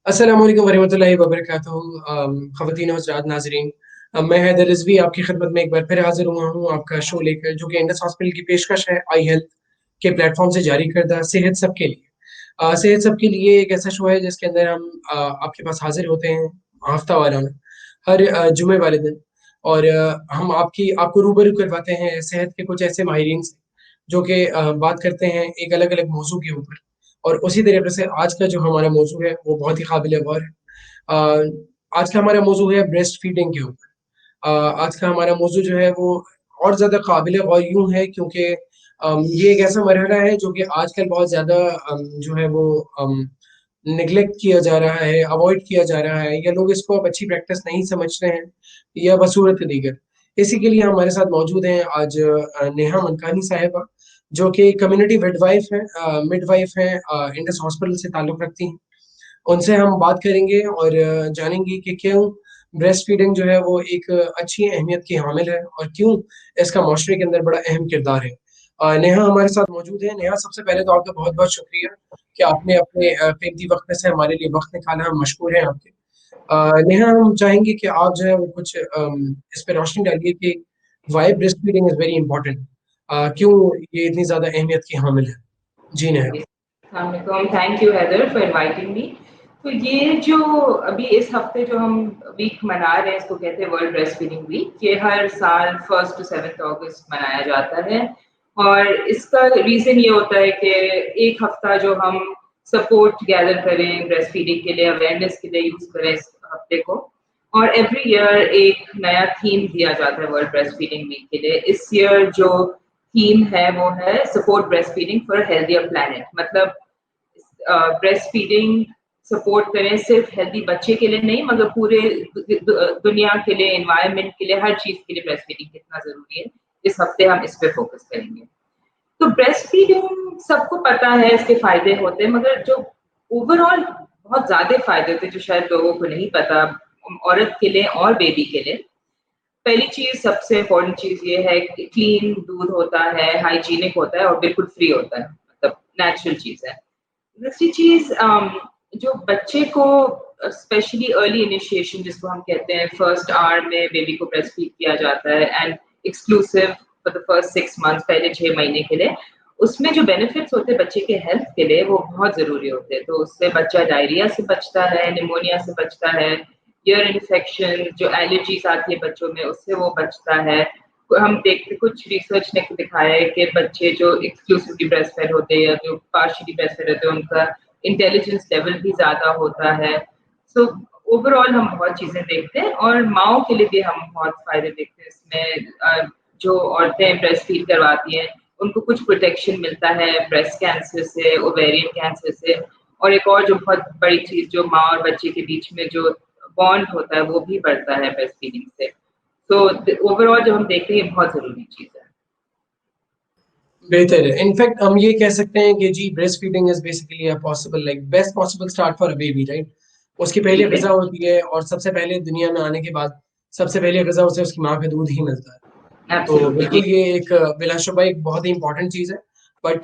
अस्सलाम वालेकुम वरहमतुल्लाहि वबरकातुहू। ख़वातीन और हज़रात नाज़रीन, मैं हैदर रिज़वी आपकी खिदमत में एक बार फिर हाज़िर हुआ हूँ आपका शो लेकर, जो कि इंडस हॉस्पिटल की पेशकश है आई हेल्थ के प्लेटफॉर्म से जारी करदा सेहत सबके लिए। सेहत सबके लिए एक ऐसा शो है जिसके अंदर हम आपके पास हाज़िर होते हैं हफ्ता वाराना हर जुमे वाले दिन, और हम आपको रूबरू करवाते हैं सेहत के कुछ ऐसे माहिरीन से जो कि बात करते हैं एक अलग-अलग मौज़ू के ऊपर। और उसी तरीके से आज का जो हमारा मौज़ू है वो बहुत ही काबिल गौर है। आज का हमारा मौज़ू है ब्रेस्ट फीडिंग के ऊपर। आज का हमारा मौज़ू जो है वो और ज़्यादा काबिल गौर यूँ है क्योंकि ये एक ऐसा मरहला है जो कि आजकल बहुत ज़्यादा जो है वो नेग्लेक्ट किया जा रहा है, अवॉइड किया जा रहा है, या लोग इसको अब अच्छी प्रैक्टिस नहीं समझ रहे हैं, या बसूरत दीगर। इसी के लिए हमारे साथ मौजूद हैं आज नेहा मनकानी साहिबा, जो कि कम्युनिटी मिडवाइफ हैं, इंडस हॉस्पिटल से ताल्लुक़ रखती हैं। उनसे हम बात करेंगे और जानेंगे कि क्यों ब्रेस्ट फीडिंग जो है वो एक अच्छी अहमियत की हामिल है और क्यों इसका माशरे के अंदर बड़ा अहम किरदार है। नेहा हमारे साथ मौजूद है। नेहा, सबसे पहले तो आपका बहुत-बहुत शुक्रिया कि आपने अपने कीमती वक़्त में से हमारे लिए वक़्त निकाला, हम मशकूर हैं आपके। नेहा, हम चाहेंगे कि आप जो है वो कुछ इस पे रोशनी डालिए कि why breast feeding is very important, क्यों ये इतनी ज़्यादा अहमियत की हामिल है? जी नेहा। अस्सलामुअलैकुम, thank you Haider for inviting me. तो ये जो अभी इस हफ्ते जो हम वीक मना रहे हैं, इसको कहते हैं वर्ल्ड ब्रेस्ट फीडिंग वीक। ये हर साल 1 टू 7 अगस्त मनाया जाता है और इसका रीज़न ये होता है कि एक हफ्ता जो हम सपोर्ट गैदर करें ब्रेस्ट फीडिंग के लिए, अवेयरनेस के लिए यूज़ करें इस हफ्ते को। और एवरी ईयर एक नया थीम दिया जाता है वर्ल्ड ब्रेस्ट फीडिंग वीक के लिए। इस ईयर जो थीम है वो है support breast feeding for healthier planet. मतलब ब्रेस्ट फीडिंग सपोर्ट करें सिर्फ हेल्दी बच्चे के लिए नहीं, मगर पूरे दुनिया के लिए, एनवायरनमेंट के लिए, हर चीज के लिए ब्रेस्ट फीडिंग कितना जरूरी है। इस हफ्ते हम इस पे फोकस करेंगे। तो ब्रेस्ट फीडिंग सबको पता है, इसके फायदे होते हैं, मगर जो ओवरऑल बहुत ज्यादा फायदे होते हैं जो शायद लोगों को नहीं पता, औरत के लिए और बेबी के लिए। पहली चीज, सबसे इम्पोर्टेंट चीज ये है कि क्लीन दूध होता है, हाइजीनिक होता है और बिल्कुल फ्री होता है, मतलब नेचुरल चीज है। दूसरी चीज, जो बच्चे को स्पेशली अर्ली इनिशिएशन जिसको हम कहते हैं, फर्स्ट आवर में बेबी को ब्रेस्ट फीड किया जाता है and exclusive for the first 6 months, पहले 6 महीने के लिए। उसमें जो बेनिफिट्स होते हैं बच्चे के हेल्थ के लिए वो बहुत जरूरी होते हैं। तो उससे बच्चा डायरिया से बचता है, निमोनिया से बचता है, ईयर इन्फेक्शन, जो एलर्जीज आती है बच्चों में उससे वो बचता है। हम देखते, कुछ रिसर्च ने दिखाया है कि बच्चे जो एक्सक्लूसिवली ब्रेस्ट फेड होते हैं या जो पार्शियली ब्रेस्ट फेड होते हैं उनका इंटेलिजेंस लेवल भी ज्यादा होता है। सो ओवरऑल हम बहुत चीजें देखते हैं और माओ के लिए भी हम बहुत फायदे देखते हैं इसमें। जो औरतें ब्रेस्ट फीड करवाती हैं उनको कुछ प्रोटेक्शन मिलता है ब्रेस्ट कैंसर से, ओवेरियन कैंसर से। और एक और जो बहुत बड़ी चीज, जो माँ और बच्चे के बीच में जो बॉन्ड होता है वो भी बढ़ता है ब्रेस्ट फीडिंग से। तो ओवरऑल जो हम देखते हैं ये बहुत जरूरी चीज है। बेहतर है। इनफैक्ट हम ये कह सकते हैं कि जी breast feeding is basically a possible like best possible start for a baby, right? उसकी पहली ठीक है। ग़िज़ा होती है और सबसे पहले दुनिया में आने के बाद सबसे पहली ग़िज़ा उसे उसकी माँ का दूध ही मिलता है। तो एब्सोल्युटली जी। बिल्कुल ये एक बिलाशुबा एक बहुत ही इम्पोर्टेंट चीज़ है। बट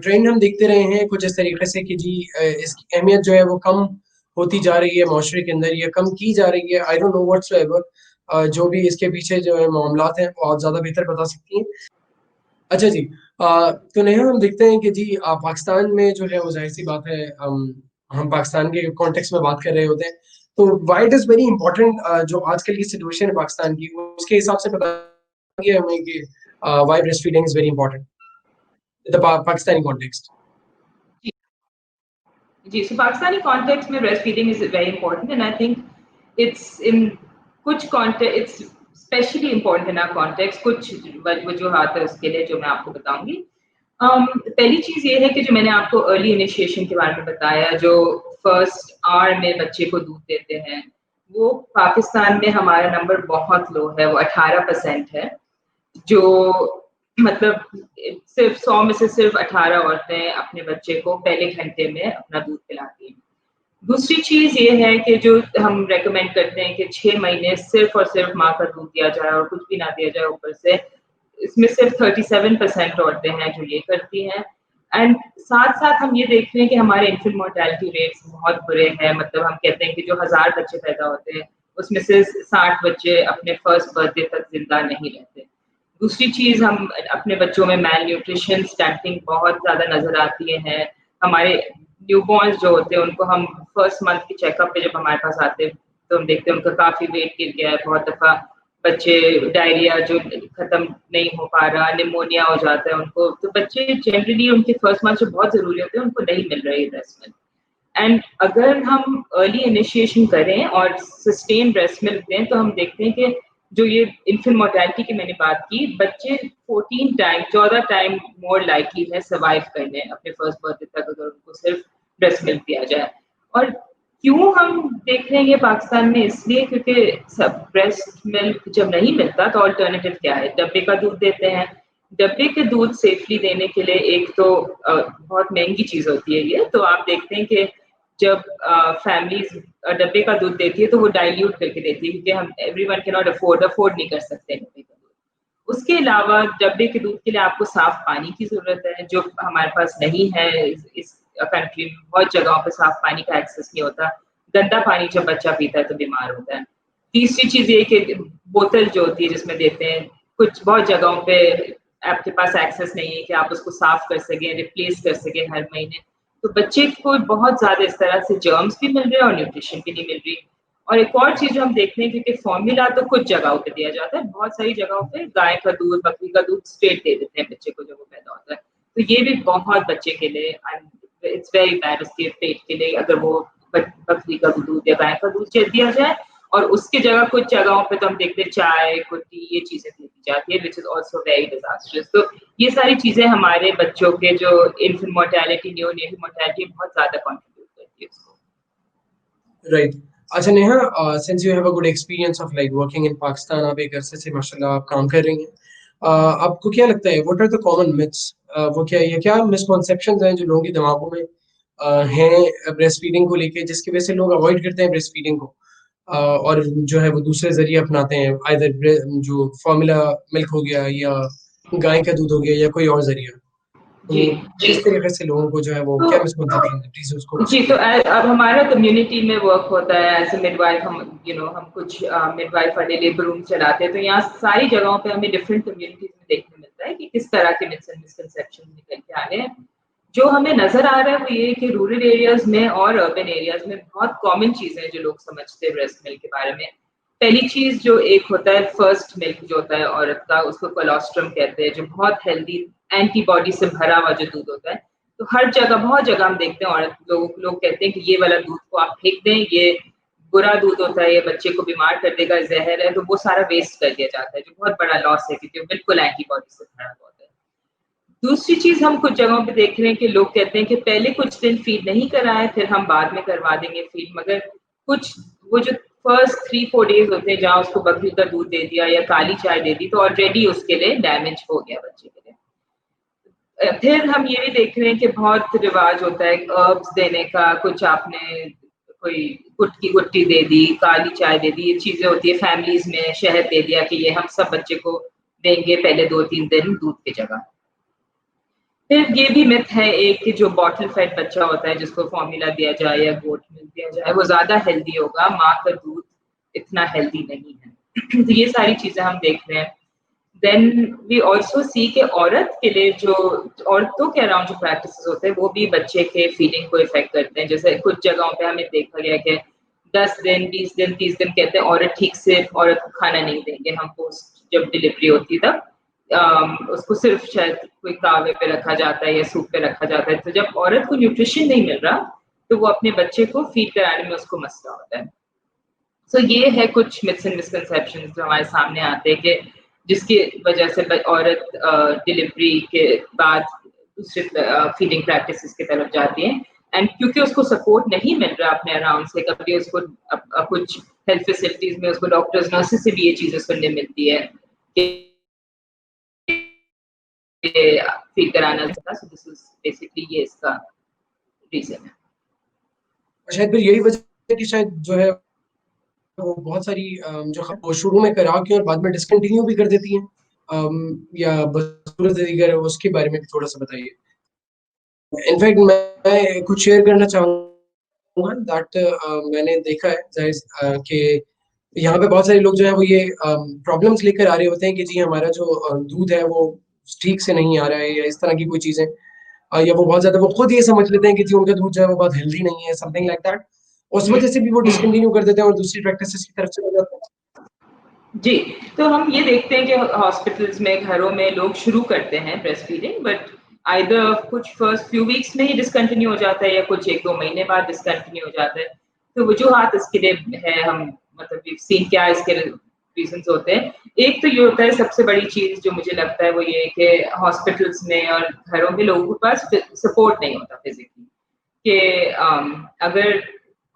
ट्रेंड हम देखते रहे हैं कुछ इस तरीके से कि जी इसकी अहमियत जो है वो कम होती जा रही है माशरे के अंदर, या कम की जा रही है। I don't know whatsoever. जो भी इसके पीछे जो है मामलात हैं वो आप ज़्यादा बेहतर बता सकती हैं। अच्छा जी। तो नेहा, हम देखते हैं कि जी पाकिस्तान में जो है वो ज़ाहिर-सी बात है, हम पाकिस्तान के कॉन्टेक्स्ट में बात कर रहे होते हैं। तो why it is very important, जो आजकल की सिचुएशन है पाकिस्तान की, उसके हिसाब से बताइए हमें कि why breast feeding is very important in the Pakistani context? जी, सो पाकिस्तानी कॉन्टेक्स्ट में breast feeding is very important and I think it's in कुछ context it's especially important in our context. कुछ वजूहात है उसके लिए जो मैं आपको बताऊंगी। पहली चीज ये है कि जो मैंने आपको अर्ली इनिशिएशन के बारे में बताया, जो फर्स्ट आवर में बच्चे को दूध देते हैं, वो पाकिस्तान में हमारा नंबर बहुत लो है, वो 18% है। जो मतलब सिर्फ 100 में से सिर्फ 18 औरतें अपने बच्चे को पहले घंटे में अपना दूध पिलाती हैं। दूसरी चीज ये है कि जो हम रेकमेंड करते हैं कि 6 महीने सिर्फ और सिर्फ माँ का दूध दिया जाए और कुछ भी ना दिया जाए ऊपर से। इसमें सिर्फ 37% औरतें हैं जो ये करती हैं। एंड साथ-साथ हम ये देख रहे हैं कि हमारे इन्फेंट मोर्टेलिटी रेट्स बहुत बुरे हैं, मतलब हम कहते हैं कि जो 1000 बच्चे पैदा होते हैं, उसमें से 60 बच्चे अपने फर्स्ट बर्थडे तक ज़िंदा नहीं रहते। दूसरी चीज़ हम अपने बच्चों में मैल न्यूट्रिशन, स्टंटिंग बहुत ज़्यादा नज़र आती है। हमारे न्यूबॉर्न्स जो होते हैं उनको हम फर्स्ट मंथ के चेकअप पे जब हमारे पास आते हैं, तो हम देखते हैं उनका काफ़ी वेट गिर गया है, बहुत दफ़ा बच्चे डायरिया जो खत्म नहीं हो पा रहा, निमोनिया हो जाता है उनको, तो बच्चे जनरली उनके फर्स्ट मंथ जो बहुत ज़रूरी होते हैं, उनको नहीं मिल रही है ब्रेस्ट मिल्क। एंड अगर हम अर्ली इनिशिएशन करें और सस्टेन ब्रेस्ट मिल्क दें, तो हम देखते हैं कि जो ये इन्फेंट मोर्टेलिटी की मैंने बात की, बच्चे 14 टाइम मोर लाइकली है सर्वाइव करने अपने फर्स्ट बर्थडे तक अगर उनको सिर्फ ब्रेस्ट मिल्क दिया जाए। और क्यों हम देख रहे हैं ये पाकिस्तान में, इसलिए क्योंकि सब ब्रेस्ट मिल्क जब नहीं मिलता तो अल्टरनेटिव क्या है, डब्बे का दूध देते हैं। डब्बे के दूध सेफली देने के लिए एक तो बहुत महंगी चीज़ होती है ये, तो आप देखते हैं कि जब फैमिलीज़ डब्बे का दूध देती है तो वो डाइल्यूट करके देती है, क्योंकि हम एवरीवन कैन नॉट अफोर्ड नहीं कर सकते डब्बे का दूध। उसके अलावा डब्बे के दूध के लिए आपको साफ पानी की ज़रूरत है, जो हमारे पास नहीं है इस कंट्री में, बहुत जगहों पे साफ पानी का एक्सेस नहीं होता। गंदा पानी जब बच्चा पीता है तो बीमार होता है। तीसरी चीज़ ये कि बोतल जो होती है जिसमें देते हैं, कुछ बहुत जगहों पे आपके पास एक्सेस नहीं है कि आप उसको साफ कर सकें, रिप्लेस कर सकें हर महीने। तो बच्चे को बहुत ज़्यादा इस तरह से जर्म्स भी मिल रहे हैं और न्यूट्रिशन भी नहीं मिल रही। और एक और चीज़ जो हम देखते हैं, क्योंकि फ़ॉर्मूला तो कुछ जगहों पे दिया जाता है, बहुत सारी जगहों पे गाय का दूध, बकरी का दूध स्ट्रेट दे देते हैं बच्चे को जब वो पैदा होता है। तो ये भी बहुत बच्चे के लिए इट्स वेरी बैड, उसके पेट के लिए अगर वो बकरी का दूध या गाय का दूध दिया जाए, और उसकी जगह कुछ जगहों पे तो हम देखते हैं चाय, कुट्टी, ये चीज़ें दे दी जाती है, which is also very disastrous. तो ये सारी चीज़ें हमारे बच्चों के जो इन्फेंट मोर्टेलिटी, नियोनेटल मोर्टेलिटी बहुत ज़्यादा कंट्रीब्यूट करती है उसको। राइट। अच्छा Neha, since you have a good experience of like working in Pakistan, आप एक अरसे से माशाल्लाह आप काम कर रही हैं। आपको क्या लगता है, what are the common myths, वो क्या ये क्या मिसकॉन्सेप्शंस हैं जो लोगों के दिमागों में हैं ब्रेस्ट फीडिंग को लेके, जिसकी वजह से लोग अवॉइड करते हैं ब्रेस्ट फीडिंग को, और जो है वो दूसरे जरिए अपनाते हैं, आइदर जो फॉर्मूला मिल्क हो गया या गाय का दूध हो गया या कोई और जरिया। तो जी, जी। किस तरीके से लोगों को जो है वो क्या मिसकॉन्सेप्शन है, प्लीज उसको जी, तो एक्सप्लेन। अब हमारा कम्युनिटी में वर्क होता है एज़ अ मिडवाइफ, हम हम कुछ मिडवाइफ वाले लेबर रूम चलाते हैं, तो यहाँ सारी जगहों पे हमें डिफरेंट कम्युनिटीज़ में देखने मिलता है कि किस तरह के मिथ्स एंड मिसकंसेप्शन निकल के आ रहे हैं। जो हमें नज़र आ रहा है वो ये है कि रूरल एरियाज़ में और अर्बन एरियाज़ में बहुत कॉमन चीज़ें हैं जो लोग समझते हैं ब्रेस्ट मिल्क के बारे में। पहली चीज़ जो एक होता है फर्स्ट मिल्क जो होता है औरत का, उसको कोलोस्ट्रम कहते हैं, जो बहुत हेल्दी एंटीबॉडी से भरा हुआ जो दूध होता है। तो हर जगह, बहुत जगह हम देखते हैं औरत लोग कहते हैं कि ये वाला दूध को आप फेंक दें, ये बुरा दूध होता है, ये बच्चे को बीमार कर देगा, ज़हर है, तो वो सारा वेस्ट कर दिया जाता है, जो बहुत बड़ा लॉस है क्योंकि वो बिल्कुल एंटीबॉडी से भरा हुआ होता है। दूसरी चीज़ हम कुछ जगहों पे देख रहे हैं कि लोग कहते हैं कि पहले कुछ दिन फीड नहीं कराएँ, फिर हम बाद में करवा देंगे फीड, मगर कुछ वो जो फर्स्ट 3-4 डेज़ होते हैं जहाँ उसको बकरी का दूध दे दिया या काली चाय दे दी, तो ऑलरेडी उसके लिए डैमेज हो गया बच्चे के लिए। फिर हम ये भी देख रहे हैं कि बहुत रिवाज होता है हर्ब्स देने का, कुछ आपने कोई गुटकी दे दी, काली चाय दे दी, ये चीज़ें होती है फैमिलीज़ में, शहद दे दिया कि ये हम सब बच्चे को देंगे पहले 2-3 दिन दूध की जगह। फिर ये भी मिथ है एक कि जो बॉटल फेड बच्चा होता है जिसको फ़ॉर्मूला दिया जाए या गोट मिल्क दिया जाए, वो ज़्यादा हेल्दी होगा, माँ का दूध इतना हेल्दी नहीं है। तो ये सारी चीज़ें हम देख रहे हैं। देन वी आल्सो सी कि औरत के लिए जो औरतों के अराउंड जो प्रैक्टिसेस होते हैं वो भी बच्चे के फीडिंग को इफ़ेक्ट करते हैं। जैसे कुछ जगहों पे हमें देखा गया कि 10 दिन, 20 दिन, 30 दिन कहते हैं औरत ठीक से औरत को खाना नहीं देंगे हम पोस्ट जब डिलीवरी होती है तब। उसको सिर्फ़ शायद कोई कावे पे रखा जाता है या सूप पे रखा जाता है। तो जब औरत को न्यूट्रिशन नहीं मिल रहा, तो वो अपने बच्चे को फीड कराने में उसको मसला होता है। सो ये है कुछ मिथ्स एंड मिसकंसेप्शंस जो हमारे सामने आते हैं कि जिसकी वजह से औरत डिलीवरी के बाद दूसरे फीडिंग प्रैक्टिसेस की तरफ जाती है, एंड क्योंकि उसको सपोर्ट नहीं मिल रहा अपने अराउंड से, कभी उसको कुछ हेल्थ फैसिलिटीज में उसको डॉक्टर्स नर्सेस से भी ये चीजें सुनने मिलती है कि फीड कराना चाहिए। सो दिस इज बेसिकली ये इसका रीजन है। शायद फिर यही वजह है कि शायद जो है वो बहुत सारी जो वो शुरू में करा के और बाद में डिसकंटिन्यू भी कर देती हैं, या बस सूरत दीगर है, उसके बारे में भी थोड़ा सा बताइए। इनफैक्ट मैं कुछ शेयर करना चाहूँगा दैट मैंने देखा है कि यहाँ पे बहुत सारे लोग जो है वो ये प्रॉब्लम्स लेकर आ रहे होते हैं कि जी हमारा जो दूध है वो ठीक से नहीं आ रहा है या इस तरह की कोई चीज़ें, या वो बहुत ज़्यादा वो खुद ये समझ लेते हैं कि जी उनका दूध जो है वो बहुत हेल्दी नहीं है, समथिंग लाइक दैट। उस हुँ, वजह से भी वो हुँ। डिसकंटिन्यू कर देते हैं और दूसरी प्रैक्टिसेज़ की तरफ चले जाते हैं। जी, तो हम ये देखते हैं कि हॉस्पिटल्स में, घरों में लोग शुरू करते हैं ब्रेस्ट फीडिंग बट आइदर कुछ फर्स्ट फ्यू वीक्स में ही डिसकंटिन्यू हो जाता है या कुछ 1-2 महीने बाद डिसकंटिन्यू हो जाता है। तो वजूहात इसके लिए है हम मतलब वीव सीन क्या इसके रीज़न्स होते हैं। एक तो ये होता है सबसे बड़ी चीज़ जो मुझे लगता है वो ये है कि हॉस्पिटल्स में और घरों में लोगों के पास सपोर्ट नहीं होता फिज़िकली। कि अगर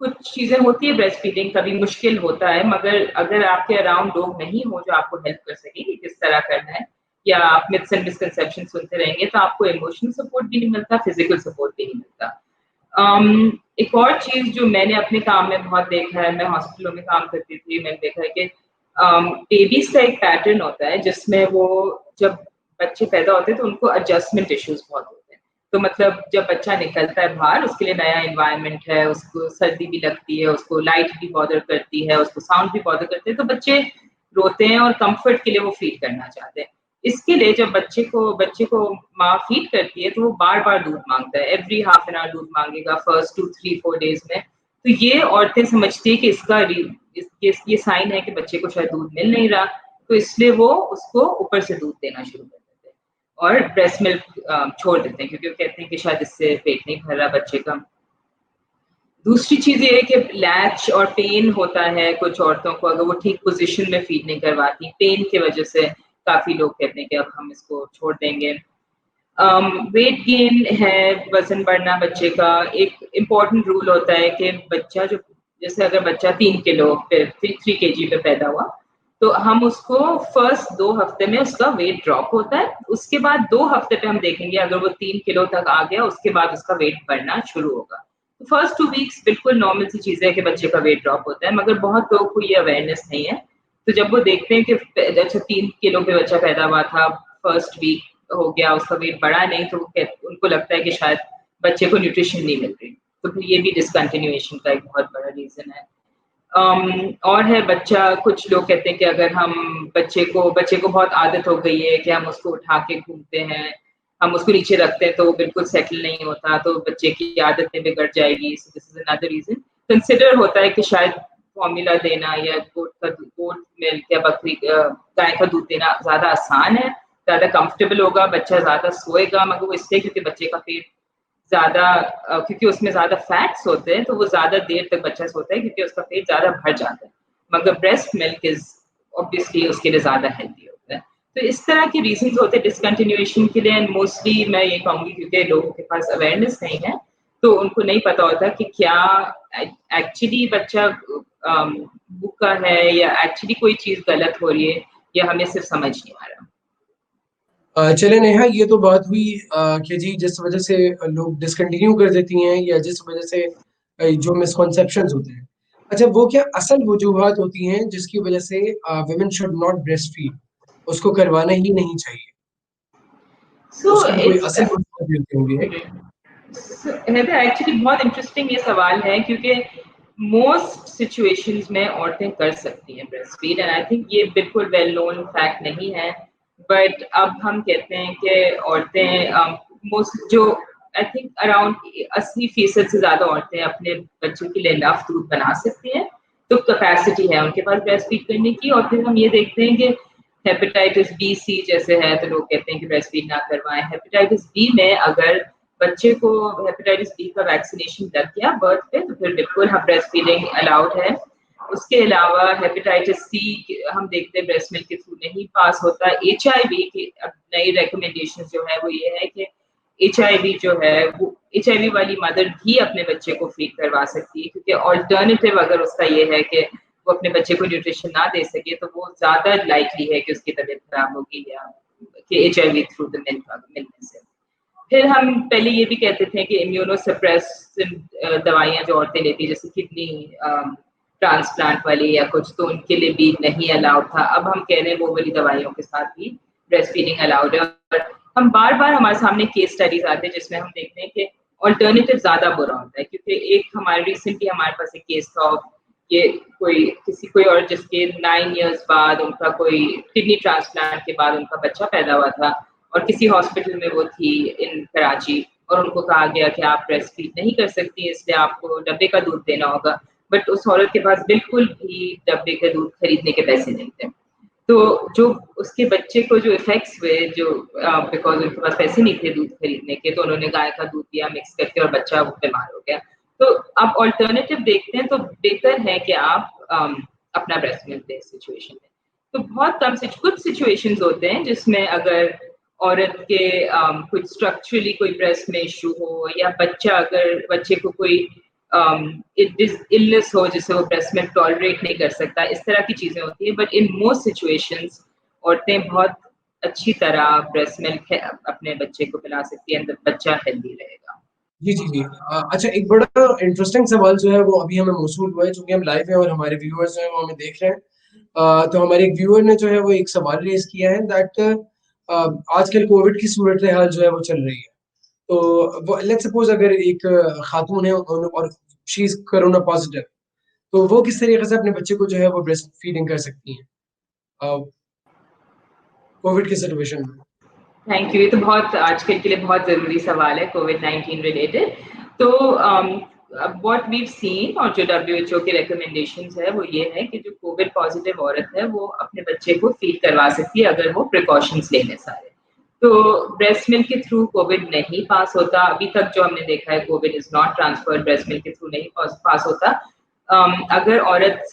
कुछ चीज़ें होती है ब्रेस्ट फीडिंग कभी मुश्किल होता है मगर अगर आपके अराउंड लोग नहीं हो जो आपको हेल्प कर सकें कि किस तरह करना है या आप मिथ्स एंड मिसकंसेप्शन सुनते रहेंगे तो आपको इमोशनल सपोर्ट भी नहीं मिलता, फिजिकल सपोर्ट भी नहीं मिलता। एक और चीज़ जो मैंने अपने काम में बहुत देखा है, मैं हॉस्पिटलों में काम करती थी, मैंने देखा है कि बेबीज़ का एक पैटर्न होता है जिसमें वो जब बच्चे पैदा होते हैं तो उनको एडजस्टमेंट इश्यूज़ बहुत होते हैं। तो मतलब जब बच्चा निकलता है बाहर, उसके लिए नया एनवायरनमेंट है, उसको सर्दी भी लगती है, उसको लाइट भी बॉदर करती है, उसको साउंड भी बॉदर करते हैं, तो बच्चे रोते हैं और कम्फर्ट के लिए वो फ़ीड करना चाहते हैं। इसके लिए जब बच्चे को माँ फ़ीड करती है, तो वो बार-बार दूध माँगता है, एवरी हाफ एन आवर दूध माँगेगा फर्स्ट 2, 3, 4 डेज़ में। तो ये औरतें समझती हैं कि इसका री इस ये साइन है कि बच्चे को शायद दूध मिल नहीं रहा, तो इसलिए वो उसको ऊपर से दूध देना शुरू कर देते हैं और ब्रेस्ट मिल्क छोड़ देते हैं क्योंकि वो कहते हैं कि शायद इससे पेट नहीं भर रहा बच्चे का। दूसरी चीज़ ये है कि लैच और पेन होता है कुछ औरतों को अगर वो ठीक पोज़ीशन में फ़ीड नहीं करवाती, पेन की वज़ह से काफ़ी लोग कहते हैं कि अब हम इसको छोड़ देंगे। वेट गेन है, वज़न बढ़ना बच्चे का, एक इम्पोर्टेंट रूल होता है कि बच्चा जो जैसे अगर बच्चा 3 किलो पे 3 केजी पे पैदा हुआ, तो हम उसको फर्स्ट 2 हफ्ते में उसका वेट ड्रॉप होता है, उसके बाद 2 हफ्ते पे हम देखेंगे अगर वो 3 किलो तक आ गया, उसके बाद उसका वेट बढ़ना शुरू होगा। तो फर्स्ट 2 वीक्स बिल्कुल नॉर्मल सी चीज़ है कि बच्चे का वेट ड्रॉप होता है, मगर बहुत लोगों को ये अवेयरनेस नहीं है। तो जब वो देखते हैं कि अच्छा 3 किलो पे बच्चा पैदा हुआ था, फर्स्ट वीक हो गया, उसका वेट बढ़ा नहीं, तो उनको लगता है कि शायद बच्चे को न्यूट्रिशन नहीं मिल रही। तो फिर ये भी डिसकंटिन्यूएशन का एक बहुत बड़ा रीज़न है। और है बच्चा कुछ लोग कहते हैं कि अगर हम बच्चे को बहुत आदत हो गई है कि हम उसको उठा के घूमते हैं, हम उसको नीचे रखते हैं तो वो बिल्कुल सेटल नहीं होता, तो बच्चे की आदतें बिगड़ जाएगी, सो this is another reason. Consider होता है कि शायद फ़ॉर्मूला देना या गोट मिल्क या गाय का दूध देना ज़्यादा आसान है, ज़्यादा कंफर्टेबल होगा, बच्चा ज़्यादा सोएगा मगर वो इसलिए क्योंकि बच्चे का पेट ज़्यादा क्योंकि उसमें ज़्यादा फैट्स होते हैं, तो वो ज़्यादा देर तक बच्चा सोता है क्योंकि उसका पेट ज़्यादा भर जाता है। मगर ब्रेस्ट मिल्क इज़ ऑब्वियसली उसके लिए ज़्यादा हेल्दी होता है। तो इस तरह के रीज़न्स होते हैं डिसकंटिन्यूएशन के लिए एंड मोस्टली मैं ये कहूँगी क्योंकि लोगों के पास अवेयरनेस नहीं है, तो उनको नहीं पता होता कि क्या एक्चुअली बच्चा भूखा है या एक्चुअली कोई चीज़ गलत हो रही है या हमें सिर्फ़ समझ नहीं आ रहा। चलें नेहा, ये तो बात हुई कि जी जिस वजह से लोग डिसकंटिन्यू कर देती हैं या जिस वजह से जो मिसकॉन्सेप्शंस होते हैं। अच्छा, वो क्या असल वजूहात होती हैं जिसकी वजह से women should not breast feed, उसको करवाना ही नहीं चाहिए? सो उसकी भी कोई इट्स असल वजूहत भी होती होंगी, राइट? हैदर एक्चुअली बहुत इंटरेस्टिंग ये सवाल है क्योंकि मोस्ट सिचुएशंस में औरतें कर सकती हैं breast feed and I think ये बिल्कुल वेल नोन फैक्ट नहीं है बट अब हम कहते हैं कि औरतें मोस्ट जो आई थिंक अराउंड 80% से ज़्यादा औरतें अपने बच्चों के लिए इनफ दूध बना सकती हैं तो कैपेसिटी है उनके पास ब्रेस्ट फीड करने की और फिर हम ये देखते हैं कि हेपेटाइटिस बी सी जैसे है तो लोग कहते हैं कि ब्रेस्ट फीड ना करवाएं हेपेटाइटिस बी में अगर बच्चे को हेपेटाइटिस बी का वैक्सीनेशन लग गया बर्थ पे तो फिर बिल्कुल हम ब्रेस्ट फीडिंग अलाउड है उसके अलावा हेपेटाइटिस सी हम देखते हैं ब्रेस्ट मिल्क के थ्रू नहीं पास होता HIV की अब नई रिकमेंडेशन जो है वो ये है कि HIV जो है वो HIV वाली मदर भी अपने बच्चे को फीड करवा सकती है क्योंकि ऑल्टरनेटिव अगर उसका ये है कि वो अपने बच्चे को न्यूट्रिशन ना दे सके तो वो ज्यादा लाइकली है कि उसकी तबीयत खराब होगी या कि HIV थ्रू द मिल्क मिलने से फिर हम पहले ये भी कहते थे कि इम्यूनोसप्रेसिव दवाइयाँ जो औरतें लेती जैसे किडनी ट्रांसप्लांट वाली या कुछ तो उनके लिए भी नहीं अलाउड था अब हम कह रहे हैं वो वाली दवाइयों के साथ भी ब्रेस्ट फीडिंग अलाउड है और हम बार-बार हमारे सामने केस स्टडीज़ आते हैं जिसमें हम देखते हैं कि अल्टरनेटिव ज़्यादा बुरा होता है, क्योंकि एक हमारे रिसेंटली हमारे पास एक केस था, ये कोई और जिसके 9 इयर्स बाद उनका कोई किडनी ट्रांसप्लांट के बाद उनका बच्चा पैदा हुआ था और किसी हॉस्पिटल में वो थी इन कराची, और उनको कहा गया कि आप ब्रेस्ट फीड नहीं कर सकती, इसलिए आपको डब्बे का दूध देना होगा। बट उस औरत के पास बिल्कुल भी डब्बे का दूध खरीदने के पैसे नहीं थे। तो जो उसके बच्चे को जो इफ़ेक्ट्स हुए, जो बिकॉज़ उनके पास पैसे नहीं थे दूध खरीदने के, तो उन्होंने गाय का दूध दिया मिक्स करके और बच्चा वो बीमार हो गया। तो आप अल्टरनेटिव देखते हैं तो बेहतर है कि आप अपना ब्रेस्ट मिल्क दें इस सिचुएशन में। तो बहुत कम कुछ सिचुएशंस होते हैं जिसमें अगर औरत के कुछ स्ट्रक्चरली कोई ब्रेस्ट में इश्यू हो, या बच्चे को कोई इलनेस हो जिससे वो ब्रेस्ट मिल्क टॉलरेट नहीं कर सकता, इस तरह की चीज़ें होती हैं। बट इन मोस्ट सिचुएशंस औरतें बहुत अच्छी तरह ब्रेस्ट मिल्क है अपने बच्चे को पिला सकती है, एंड बच्चा हेल्दी रहेगा। जी, जी, जी। अच्छा, एक बड़ा इंटरेस्टिंग सवाल जो है वो अभी हमें मौसूल हुआ है, चूँकि हम लाइव हैं और हमारे व्यूअर्स जो हैं वो हमें देख रहे हैं। तो हमारे एक व्यूअर ने जो है वो एक सवाल रेज़ किया है दैट आजकल कोविड की सूरत-ए-हाल जो है वो चल रही है। तो वो लेट्स सपोज़ अगर एक खातून है और शी इज़ कोरोना पॉज़िटिव, तो वो किस तरीके से अपने बच्चे को जो है वो ब्रेस्ट फीडिंग कर सकती हैं कोविड की सिचुएशन में? Thank you. ये तो बहुत आजकल के लिए बहुत ज़रूरी सवाल है कोविड-19 रिलेटेड। तो व्हाट वी हैव सीन और जो डब्ल्यूएचओ के रिकमेंडेशंस है वो ये है कि जो कोविड पॉजिटिव औरत है वो अपने बच्चे को फीड करवा सकती है अगर वो प्रिकॉशंस ले लें सारे। तो ब्रेस्ट मिल्क के थ्रू कोविड नहीं पास होता। अभी तक जो हमने देखा है Covid is not transferred breast milk के थ्रू नहीं पास होता। अगर औरत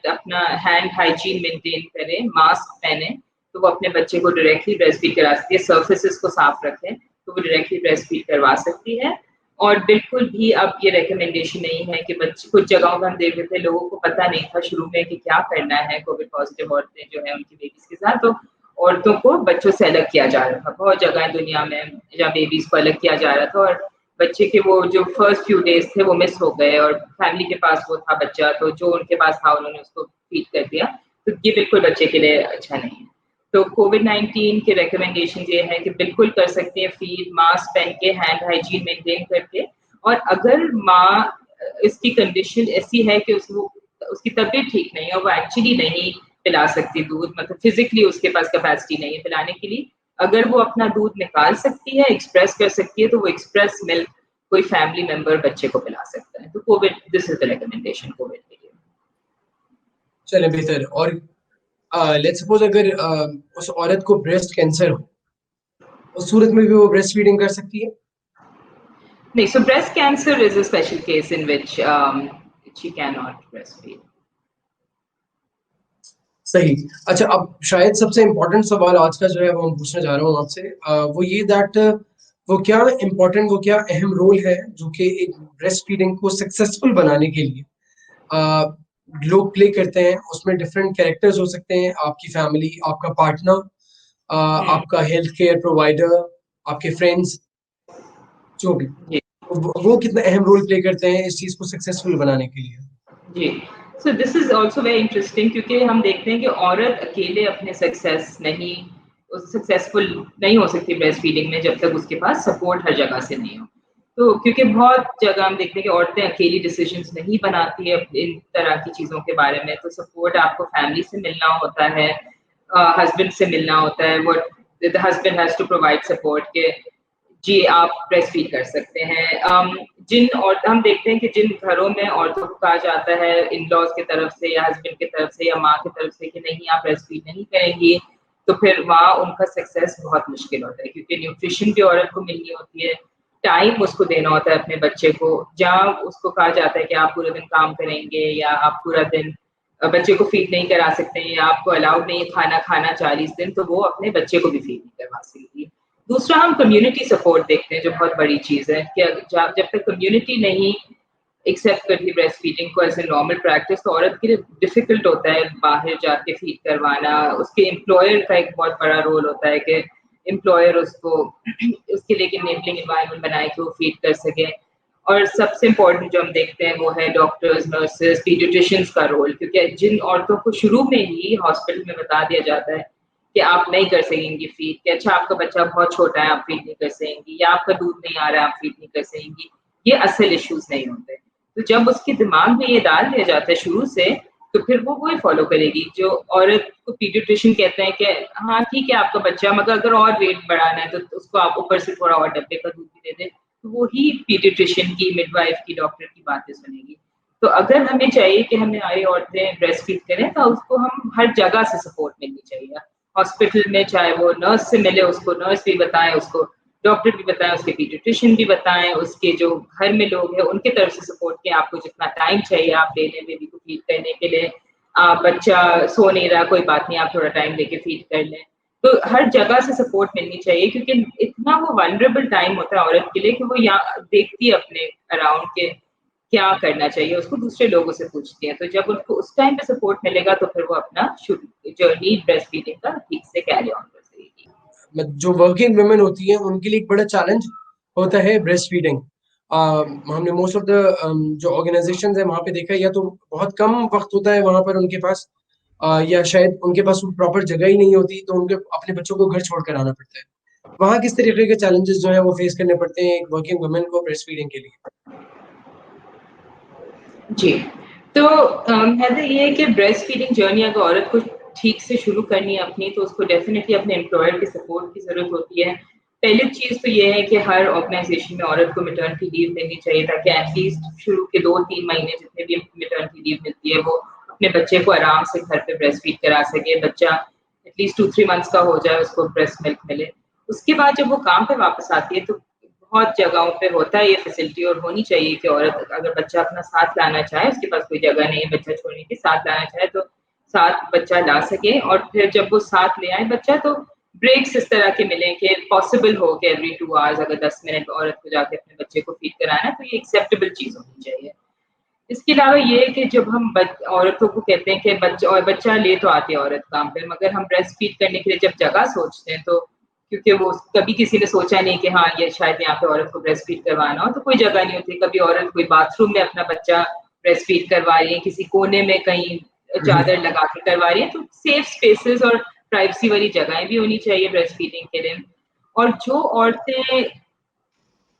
अपना हैंड हाइजीन मेंटेन करे, मास्क पहने, तो वो अपने बच्चे को डायरेक्टली ब्रेस्ट फीड करा सकती है, सर्फेसेस को साफ रखें, तो वो डायरेक्टली ब्रेस्ट फीड करवा सकती है। और बिल्कुल भी अब ये रिकमेंडेशन नहीं है कि बच्चे, कुछ जगहों पर हम देख रहे थे लोगों को पता नहीं था शुरू में कि क्या करना है कोविड पॉजिटिव औरतें जो है उनकी बेबीज़ के साथ, तो औरतों को बच्चों से अलग किया जा रहा था। बहुत जगह दुनिया में जहाँ बेबीज़ को अलग किया जा रहा था और बच्चे के वो जो फर्स्ट फ्यू डेज़ थे वो मिस हो गए और फैमिली के पास वो था बच्चा, तो जो उनके पास था उन्होंने उसको फीड कर दिया। तो ये बिल्कुल बच्चे के लिए अच्छा नहीं है। तो कोविड-19 के रिकमेंडेशंस ये हैं कि बिल्कुल कर सकते हैं फीड, मास्क पहन के, हैंड हाइजीन मेंटेन करके। और अगर माँ इसकी कंडीशन ऐसी है कि उसको उसकी तबीयत ठीक नहीं है, वो एक्चुअली नहीं पिला सकती दूध, मतलब फिज़िकली उसके पास कैपेसिटी नहीं है पिलाने के लिए, अगर वो अपना दूध निकाल सकती है, एक्सप्रेस कर सकती है, तो वो एक्सप्रेस मिल्क कोई फैमिली मेंबर बच्चे को पिला सकता है। तो Covid this is the recommendation Covid के लिए। चलें बेहतर और लेट्स सपोज़ अगर उस औरत को ब्रेस्ट कैंसर हो, उस सूरत में भी वो ब्रेस्ट फीडिंग कर सकती है? नहीं, so breast cancer is a special case in which she cannot breastfeed. सही। अच्छा, अब शायद सबसे इम्पोर्टेंट सवाल आज का जो है वो मैं पूछना चाह रहा हूँ आपसे, वो ये दैट वो क्या अहम रोल है जो कि एक ब्रेस्ट फीडिंग को सक्सेसफुल बनाने के लिए अ, लोग प्ले करते हैं? उसमें डिफरेंट कैरेक्टर्स हो सकते हैं, आपकी फैमिली, आपका पार्टनर, हुँ, आपका हेल्थ केयर प्रोवाइडर, आपके फ्रेंड्स, जो भी। जी, वो कितना अहम रोल प्ले करते हैं इस चीज़ को सक्सेसफुल बनाने के लिए? जी। So this is also very interesting, क्योंकि हम देखते हैं कि औरत अकेले अपने सक्सेसफुल नहीं हो सकती ब्रेस्ट फीडिंग में जब तक उसके पास सपोर्ट हर जगह से नहीं हो। तो क्योंकि बहुत जगह हम देखते हैं कि औरतें अकेली डिसीजंस नहीं बनाती है इन तरह की चीज़ों के बारे में, तो सपोर्ट आपको फैमिली से मिलना होता है, हस्बैंड से मिलना होता है, what the husband has to provide support के जी, आप ब्रेस्ट फीड कर सकते हैं। और हम देखते हैं कि जिन घरों में औरतों को कहा जाता है इन-लॉज़ की तरफ से या हस्बैंड की तरफ से या माँ की तरफ से कि नहीं आप ब्रेस्ट फीड नहीं करेंगी, तो फिर वहाँ उनका सक्सेस बहुत मुश्किल होता है, क्योंकि न्यूट्रिशन भी औरत को मिलनी होती है, टाइम उसको देना होता है अपने बच्चे को। जहाँ उसको कहा जाता है कि आप पूरे दिन काम करेंगे या आप पूरा दिन बच्चे को फीड नहीं करा सकते हैं या आपको अलाउड नहीं है खाना खाना 40 दिन, तो वो अपने बच्चे को भी फीड नहीं करवा सकती। दूसरा हम कम्युनिटी सपोर्ट देखते हैं जो बहुत बड़ी चीज़ है कि जब तक कम्युनिटी नहीं एक्सेप्ट करती ब्रेस्ट फीडिंग को एज़ अ नॉर्मल प्रैक्टिस, तो औरत के लिए डिफ़िकल्ट होता है बाहर जाके फीड करवाना। उसके एम्प्लॉयर का एक बहुत बड़ा रोल होता है कि एम्प्लॉयर उसको उसके लिए एक इनेबलिंग एनवायरनमेंट बनाए कि वो फीड कर सके। और सबसे इम्पोर्टेंट जो हम देखते हैं वो है डॉक्टर्स, नर्सेस, पीडियाट्रिशियंस का रोल, क्योंकि जिन औरतों को शुरू में ही हॉस्पिटल में बता दिया जाता है कि आप नहीं कर सकेंगी फीड, कि अच्छा आपका बच्चा बहुत छोटा है, आप फीड नहीं कर सकेंगी, या आपका दूध नहीं आ रहा है, आप फीड नहीं कर सकेंगी। ये असल इश्यूज़ नहीं होते। तो जब उसके दिमाग में ये डाल दिया जाता है शुरू से, तो फिर वो वही फ़ॉलो करेगी। जो औरत को पीडियाट्रिशियन कहते हैं कि हाँ, ठीक है आपका बच्चा, मगर अगर और वेट बढ़ाना है तो उसको आप ऊपर से थोड़ा और डब्बे का दूध भी दे दें, तो वो ही पीडियाट्रिशियन की, मिडवाइफ की, डॉक्टर की बातें सुनेगी। तो अगर हमें चाहिए कि हमारी औरतें ब्रेस्ट फीड करें, तो उसको हम हर जगह से सपोर्ट मिलनी चाहिए। हॉस्पिटल में चाहे वो नर्स से मिले, उसको नर्स भी बताएँ, उसको डॉक्टर भी बताएँ, उसके पीडियाट्रिशियन भी बताएँ, उसके जो घर में लोग हैं उनकी तरफ से सपोर्ट कि आपको जितना टाइम चाहिए आप ले लें बेबी को फीड करने के लिए। बच्चा सो नहीं रहा, कोई बात नहीं, आप थोड़ा टाइम लेके फीड कर लें। तो हर जगह से सपोर्ट मिलनी चाहिए, क्योंकि इतना वो वल्नरेबल टाइम होता है औरत के लिए कि वो यहाँ देखती है अपने अराउंड के क्या करना चाहिए, उसको दूसरे लोगों से पूछती है। तो जब उनको उस टाइम पे सपोर्ट मिलेगा तो फिर वो अपना जर्नी ब्रेस्ट फीडिंग का ठीक से कैरी ऑन कर सकेगी। जो वर्किंग वुमेन होती हैं उनके लिए एक बड़ा चैलेंज होता है ब्रेस्ट फीडिंग। हमने मोस्ट ऑफ द जो ऑर्गेनाइजेशंस है वहाँ पे देखा है, या तो बहुत कम वक्त होता है वहाँ पर उनके पास, या शायद उनके पास प्रॉपर जगह ही नहीं होती, तो उनके अपने बच्चों को घर छोड़ कर आना पड़ता है। वहाँ किस तरीके के चैलेंजेस जो है वो फेस करने पड़ते हैं एक वर्किंग वुमेन को ब्रेस्ट फीडिंग के लिए? जी, तो हैदर ये है कि ब्रेस्ट फीडिंग जर्नी अगर औरत को ठीक से शुरू करनी है अपनी, तो उसको डेफ़िनिटली अपने एम्प्लॉयर के सपोर्ट की ज़रूरत होती है। पहली चीज़ तो ये है कि हर ऑर्गनाइज़ेशन में औरत को मैटरनिटी लीव मिलनी चाहिए, ताकि एटलीस्ट शुरू के 2-3 महीने जितने भी मैटरनिटी लीव मिलती है, वो अपने बच्चे को आराम से घर पे ब्रेस्ट फीड करा सके। बच्चा एटलीस्ट 2-3 मंथ्स का हो जाए, उसको ब्रेस्ट मिल्क मिले। उसके बाद जब वो काम पे वापस आती है, तो बहुत जगहों पे होता है ये फैसिलिटी, और होनी चाहिए कि औरत अगर बच्चा अपना साथ लाना चाहे, उसके पास कोई जगह नहीं है बच्चा छोड़ने की, साथ लाना चाहे तो साथ बच्चा ला सके। और फिर जब वो साथ ले आए बच्चा, तो ब्रेक्स इस तरह के मिलें कि पॉसिबल हो कि एवरी 2 आवर्स अगर 10 मिनट औरत को जाके अपने बच्चे को फीड कराना है, तो ये एक्सेप्टेबल चीज़ होनी चाहिए। इसके अलावा ये है कि जब हम औरतों को कहते हैं कि बच्चा ले तो आती है औरत काम पे, मगर हम ब्रेस्ट फीड करने के लिए जब जगह सोचते हैं, तो क्योंकि वो कभी किसी ने सोचा नहीं कि हाँ ये शायद यहाँ पे औरत को ब्रेस्ट फीड करवाना हो, तो कोई जगह नहीं होती। कभी औरत कोई बाथरूम में अपना बच्चा ब्रेस्ट फीड करवा रही है, किसी कोने में कहीं चादर लगा के करवा रही है, तो सेफ स्पेसेस और प्राइवेसी वाली जगहें भी होनी चाहिए ब्रेस्ट फीडिंग के लिए। और जो औरतें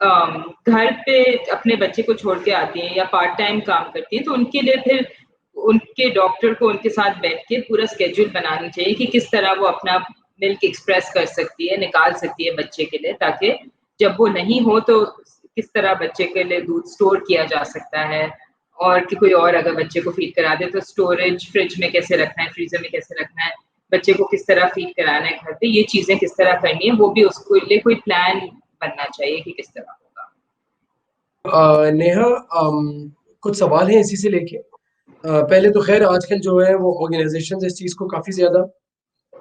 घर पे अपने बच्चे को छोड़ के आती हैं या पार्ट टाइम काम करती हैं, तो उनके लिए फिर उनके डॉक्टर को उनके साथ बैठ के पूरा स्केड्यूल बनानी चाहिए कि किस तरह वो अपना मिल्क एक्सप्रेस कर सकती है, निकाल सकती है बच्चे के लिए, ताकि जब वो नहीं हो तो किस तरह बच्चे के लिए दूध स्टोर किया जा सकता है। और कि कोई और अगर बच्चे को फीड करा दे तो स्टोरेज फ्रिज में कैसे रखना है, फ्रीजर में कैसे रखना है, बच्चे को किस तरह फीड कराना है घर पे, ये चीजें किस तरह करनी है, वो भी उसको लिए कोई प्लान बनना चाहिए कि किस तरह होगा। नेहा, कुछ सवाल हैं इसी से लेके। पहले तो खैर आजकल जो है वो ऑर्गेनाइजेशन इस चीज़ को काफ़ी ज़्यादा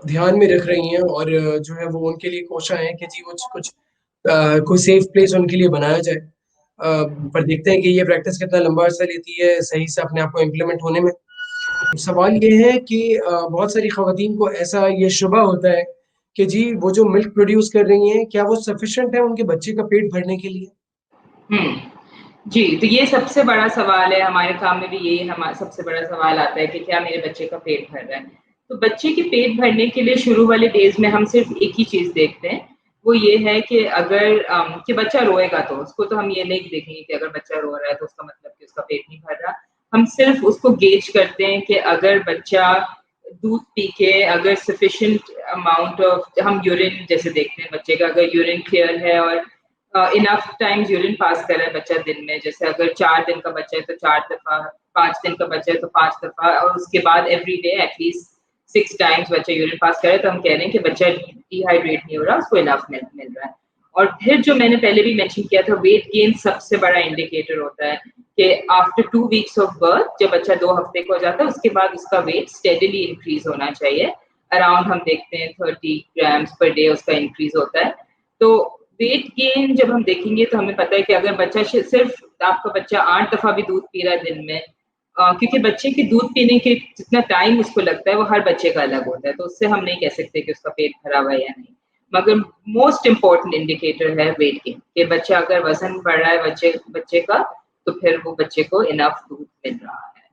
ध्यान में रख रही हैं, और जो है वो उनके लिए कोशा है कि जी कुछ कुछ कोई सेफ प्लेस उनके लिए बनाया जाए। पर देखते हैं कि ये प्रैक्टिस कितना लंबा अरसा लेती है सही से अपने आप को इम्प्लीमेंट होने में। सवाल ये है कि बहुत सारी खवातीन को ऐसा ये शुबा होता है कि जी वो जो मिल्क प्रोड्यूस कर रही हैं, क्या वो सफिशिएंट है उनके बच्चे का पेट भरने के लिए? हुँ। जी, तो ये सबसे बड़ा सवाल है, हमारे काम में भी यही हमा सबसे बड़ा सवाल आता है कि क्या मेरे बच्चे का पेट भर रहा है? तो बच्चे के पेट भरने के लिए शुरू वाले डेज़ में हम सिर्फ़ एक ही चीज़ देखते हैं, वो ये है कि अगर कि बच्चा रोएगा तो उसको तो हम ये नहीं देखेंगे कि अगर बच्चा रो रहा है तो उसका मतलब कि उसका पेट नहीं भर रहा। हम सिर्फ़ उसको गेज करते हैं कि अगर बच्चा दूध पी के अगर सफिशिएंट अमाउंट ऑफ, हम यूरिन जैसे देखते हैं बच्चे का, अगर यूरिन क्लियर है और इनफ टाइम्स यूरिन पास कर रहा है बच्चा दिन में, जैसे अगर 4 दिन का बच्चा है तो 4 दफ़ा, 5 दिन का बच्चा है तो 5 दफ़ा, और उसके बाद एवरी डे एटलीस्ट 6 टाइम्स बच्चा यूरिन पास करे, तो हम कह रहे हैं कि बच्चा डिहाइड्रेट नहीं हो रहा, उसको इनफ मिल्क मिल रहा है। और फिर जो मैंने पहले भी मेंशन किया था, वेट गेन सबसे बड़ा इंडिकेटर होता है कि आफ्टर 2 वीक्स ऑफ बर्थ, जब बच्चा 2 हफ्ते का हो जाता है, उसके बाद उसका वेट स्टेडीली इंक्रीज होना चाहिए। अराउंड हम देखते हैं 30 ग्राम्स पर डे उसका इंक्रीज होता है। तो वेट गेन जब हम देखेंगे तो हमें पता है कि अगर बच्चा सिर्फ आपका बच्चा 8 दफ़ा भी दूध पी रहा है दिन में, क्योंकि बच्चे के दूध पीने के जितना टाइम उसको लगता है वो हर बच्चे का अलग होता है, तो उससे हम नहीं कह सकते कि उसका पेट भरा हुआ है या नहीं। मगर मोस्ट इम्पोर्टेंट इंडिकेटर है वेट गेन, कि बच्चा अगर वजन बढ़ रहा है बच्चे बच्चे का, तो फिर वो बच्चे को इनफ दूध मिल रहा है।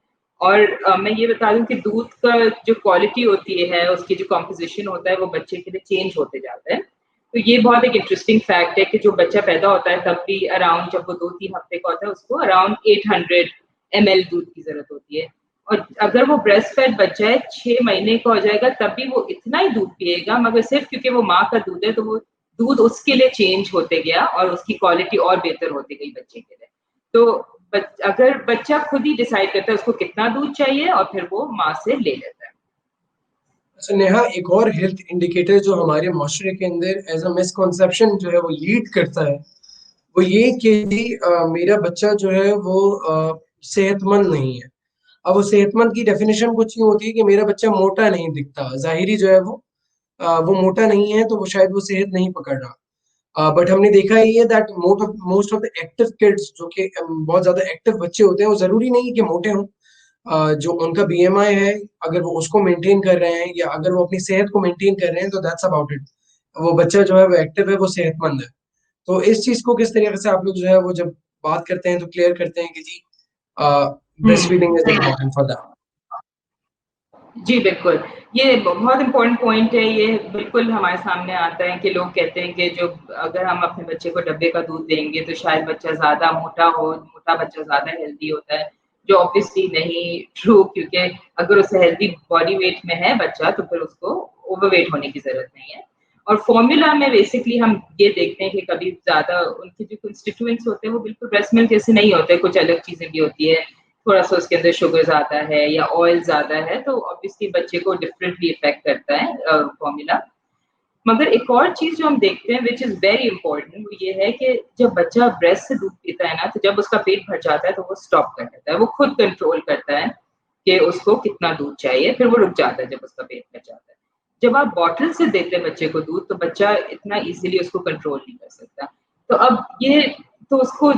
और मैं ये बता दूँ कि दूध का जो क्वालिटी होती है, उसकी जो कॉम्पोज़िशन होता है, वो बच्चे के लिए चेंज होते जाता है। तो ये बहुत एक इंटरेस्टिंग फैक्ट है कि जो बच्चा पैदा होता है तब भी अराउंड जब वो 2-3 हफ्ते का होता है, उसको अराउंड 800 ml दूध की ज़रूरत होती है। और अगर वो ब्रेस्ट फेड बच्चा है, 6 महीने का हो जाएगा तब भी वो इतना ही दूध पिएगा, मगर सिर्फ़ क्योंकि वो माँ का दूध है, तो वो दूध उसके लिए चेंज होते गया और उसकी क्वालिटी और बेहतर होती गई बच्चे के लिए। तो अगर बच्चा खुद ही डिसाइड करता है उसको कितना दूध चाहिए और फिर वो माँ से ले लेता है। अच्छा नेहा, एक और हेल्थ इंडिकेटर जो हमारे माशरे के अंदर एज अ मिसकॉन्सेप्शन जो है वो लीड करता है, वो ये कि जी मेरा बच्चा जो है वो सेहतमंद नहीं है। अब वो सेहतमंद की डेफिनेशन कुछ यूँ होती है कि मेरा बच्चा मोटा नहीं दिखता, ज़ाहिरी जो है वो मोटा नहीं है, तो वो शायद वो सेहत नहीं पकड़ रहा। बट हमने देखा ही है that most of the active kids जो कि बहुत ज़्यादा एक्टिव बच्चे होते हैं, वो ज़रूरी नहीं है कि मोटे हों। जो उनका बीएमआई है, अगर वो उसको मेंटेन कर रहे हैं या अगर वो अपनी सेहत को मेंटेन कर रहे हैं, तो दैट्स अबाउट इट। वो बच्चा जो है वो एक्टिव है, वो सेहतमंद है। तो इस चीज़ को किस तरीके से आप लोग जो है वो जब बात करते हैं तो क्लियर करते हैं कि जी ब्रेस्ट फीडिंग इज हुँ। Important for that? जी, बिल्कुल। ये बहुत इम्पोर्टेंट पॉइंट है, ये बिल्कुल हमारे सामने आता है कि लोग कहते हैं कि जो अगर हम अपने बच्चे को डब्बे का दूध देंगे तो शायद बच्चा ज़्यादा मोटा हो, मोटा बच्चा ज़्यादा हेल्दी होता है, जो ऑब्वियसली नहीं ट्रू, क्योंकि अगर उससे हेल्दी बॉडी वेट में है बच्चा तो फिर उसको ओवरवेट होने की ज़रूरत नहीं है। और फ़ॉर्मूला में बेसिकली हम ये देखते हैं कि कभी ज़्यादा उनके जो कंस्टिट्यूएंट्स होते हैं वो बिल्कुल ब्रेस्ट मिल्क जैसे नहीं होते, कुछ अलग चीज़ें भी होती है। थोड़ा-सा उसके अंदर शुगर ज़्यादा है या ऑयल ज़्यादा है, तो ऑब्वियसली बच्चे को डिफरेंटली इफ़ेक्ट करता है फ़ॉर्मूला। मगर एक और चीज़ जो हम देखते हैं व्हिच इज़ वेरी इम्पोर्टेंट, वो ये है कि जब बच्चा ब्रेस्ट से दूध पीता है ना, तो जब उसका पेट भर जाता है तो वो स्टॉप कर देता है। वो खुद कंट्रोल करता है कि उसको कितना दूध चाहिए, फिर वो रुक जाता है जब उसका पेट भर जाता है। जब आप बॉटल से देते हैं बच्चे को दूध, तो बच्चा इतना ईज़िली उसको कंट्रोल नहीं कर सकता। तो अब ये तो उसको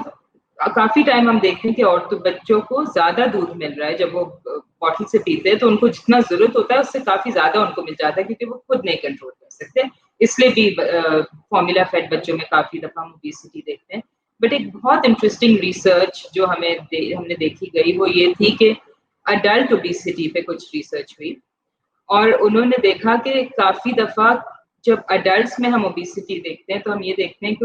काफ़ी टाइम हम देखते हैं कि औरतों बच्चों को ज़्यादा दूध मिल रहा है जब वो बॉटल से पीते हैं, तो उनको जितना ज़रूरत होता है उससे काफ़ी ज़्यादा उनको मिल जाता है क्योंकि वो खुद नहीं कंट्रोल कर सकते। इसलिए भी फ़ॉर्मूला फेड बच्चों में काफ़ी दफ़ा हम ओबेसिटी देखते हैं। बट एक बहुत इंटरेस्टिंग रिसर्च जो हमने देखी गई वो ये थी कि अडल्ट ओबेसिटी पे कुछ रिसर्च हुई और उन्होंने देखा कि काफ़ी दफ़ा जब अडल्ट्स में हम ओबेसिटी देखते हैं, तो हम ये देखते हैं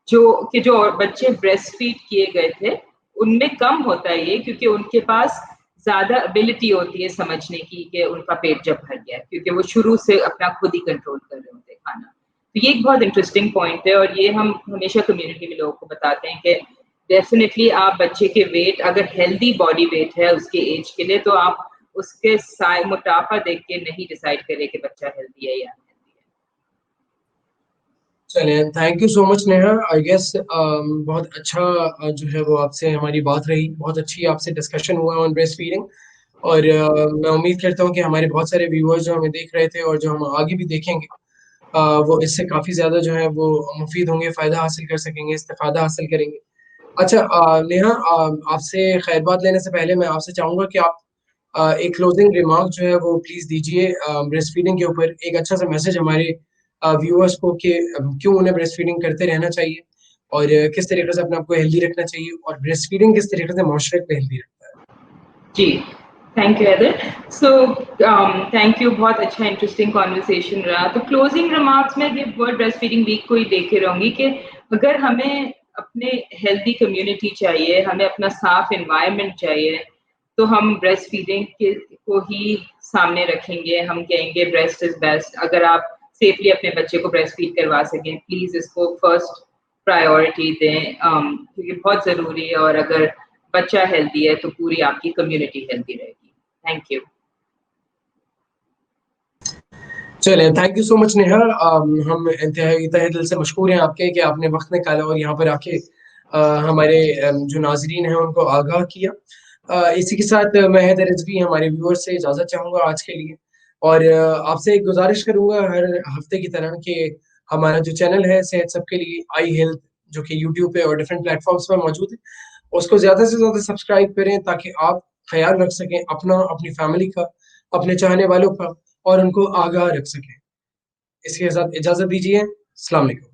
कि जो और बच्चे ब्रेस्ट फीड किए गए थे, उनमें कम होता है ये क्योंकि उनके पास ज़्यादा एबिलिटी होती है समझने की कि उनका पेट जब भर गया है, क्योंकि वो शुरू से अपना खुद ही कंट्रोल कर रहे होते हैं खाना। तो ये एक बहुत इंटरेस्टिंग पॉइंट है और ये हम हमेशा कम्युनिटी में लोगों को बताते हैं कि डेफ़िनिटली आप बच्चे के वेट अगर हेल्दी बॉडी वेट है उसके एज के लिए, तो आप उसके मोटापा देख के नहीं डिसाइड करें कि बच्चा हेल्दी है या अनहेल्दी है। चलिए, thank you so much Neha. I guess बहुत अच्छा जो है वो आपसे हमारी बात रही, बहुत अच्छी आपसे डिस्कशन हुआ ऑन ब्रेस्ट फीडिंग। और मैं उम्मीद करता हूँ कि हमारे बहुत सारे व्यूअर्स जो हमें देख रहे थे और जो हम आगे भी देखेंगे, वो इससे काफ़ी ज़्यादा जो है वो मुफीद होंगे, फ़ायदा हासिल कर सकेंगे, इस्तेफादा हासिल करेंगे। अच्छा नेहा, आपसे खैर बात लेने से पहले मैं आपसे चाहूँगा कि आप एक क्लोजिंग रिमार्क जो है वो प्लीज़ दीजिए ब्रेस्ट फीडिंग के ऊपर, एक अच्छा सा मैसेज हमारे व्यूअर्स को कि क्यों उन्हें ब्रेस्ट फीडिंग करते रहना चाहिए और किस तरीके से अपने आप को हेल्दी रखना चाहिए और ब्रेस्ट फीडिंग किस तरीके से माशरे को हेल्दी रखता है। जी, thank you Haider. So thank you, बहुत अच्छा इंटरेस्टिंग कन्वर्सेशन रहा। तो क्लोजिंग रिमार्क्स में ये वर्ल्ड ब्रेस्ट फीडिंग वीक को ही देख के रहूँगी कि अगर हमें अपने हेल्दी कम्युनिटी चाहिए, हमें अपना साफ एनवायरनमेंट चाहिए, तो हम ब्रेस्ट फीडिंग के को ही सामने रखेंगे। हम कहेंगे ब्रेस्ट इज़ बेस्ट। अगर आप सेफली अपने बच्चे को ब्रेस्ट फीड करवा सकें, प्लीज़ इसको फर्स्ट प्रायोरिटी दें, क्योंकि बहुत ज़रूरी है और अगर बच्चा हेल्दी है तो पूरी आपकी कम्युनिटी हेल्दी रहेगी। Thank you. चलिए, thank you so much Neha. हम इंतहाई तहे दिल से मशहूर हैं आपके कि आपने वक्त निकाला और यहाँ पर आके हमारे जो नाजरीन हैं उनको आगाह किया। इसी के साथ मैं हैदर रिजवी हमारे व्यूअर्स से इजाज़त चाहूँगा आज के लिए। और आपसे एक गुजारिश करूँगा हर हफ्ते की तरह कि हमारा जो चैनल है सेहत सबके लिए आई हेल्थ, जो कि यूट्यूब पे और डिफरेंट प्लेटफॉर्म्स पर मौजूद है, उसको ज़्यादा से ज़्यादा सब्सक्राइब करें ताकि आप ख्याल रख सकें अपना, अपनी फैमिली का, अपने चाहने वालों का और उनको आगाह रख सकें। इसके साथ इजाज़त दीजिए। अस्सलाम वालेकुम।